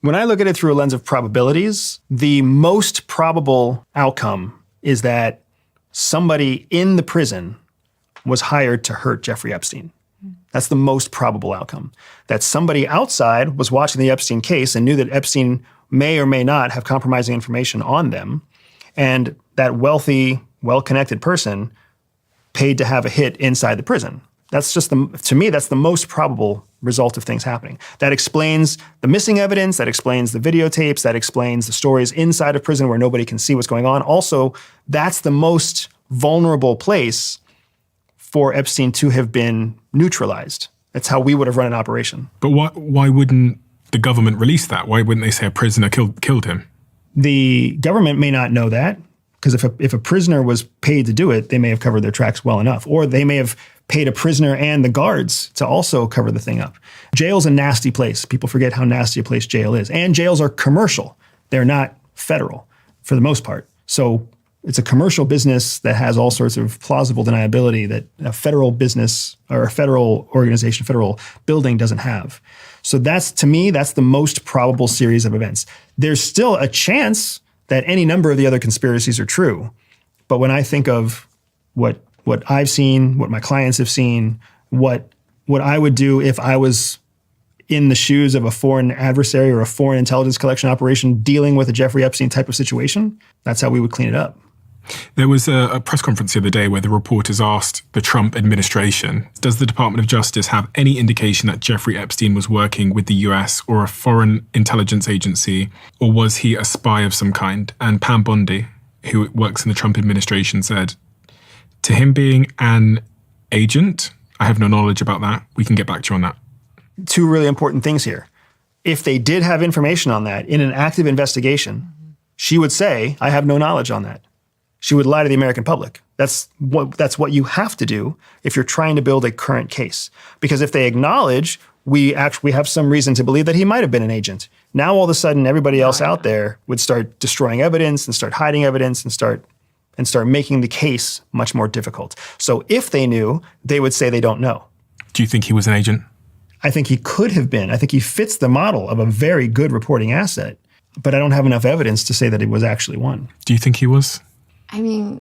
When I look at it through a lens of probabilities, the most probable outcome is that somebody in the prison was hired to hurt Jeffrey Epstein. That's the most probable outcome. That somebody outside was watching the Epstein case and knew that Epstein may or may not have compromising information on them, and that wealthy, well-connected person paid to have a hit inside the prison. That's just, to me, that's the most probable result of things happening. That explains the missing evidence, that explains the videotapes, that explains the stories inside of prison where nobody can see what's going on. Also, that's the most vulnerable place for Epstein to have been neutralized. That's how we would have run an operation. But why wouldn't the government release that? Why wouldn't they say a prisoner killed him? The government may not know that, because if a prisoner was paid to do it, they may have covered their tracks well enough. Or they may have paid a prisoner and the guards to also cover the thing up. Jail's a nasty place. People forget how nasty a place jail is. And jails are commercial. They're not federal for the most part. So it's a commercial business that has all sorts of plausible deniability that a federal business or a federal organization, federal building doesn't have. So that's, to me, that's the most probable series of events. There's still a chance that any number of the other conspiracies are true. But when I think of what I've seen, what my clients have seen, what I would do if I was in the shoes of a foreign adversary or a foreign intelligence collection operation dealing with a Jeffrey Epstein type of situation, that's how we would clean it up. There was a press conference the other day where the reporters asked the Trump administration, does the Department of Justice have any indication that Jeffrey Epstein was working with the US or a foreign intelligence agency, or was he a spy of some kind? And Pam Bondi, who works in the Trump administration, said, to him being an agent, I have no knowledge about that. We can get back to you on that. Two really important things here. If they did have information on that in an active investigation, she would say, I have no knowledge on that. She would lie to the American public. That's what you have to do if you're trying to build a current case. Because if they acknowledge, we have some reason to believe that he might have been an agent. Now all of a sudden, everybody else out there would start destroying evidence and start hiding evidence and start making the case much more difficult. So if they knew, they would say they don't know. Do you think he was an agent? I think he could have been. I think he fits the model of a very good reporting asset, but I don't have enough evidence to say that it was actually one. Do you think he was? I mean,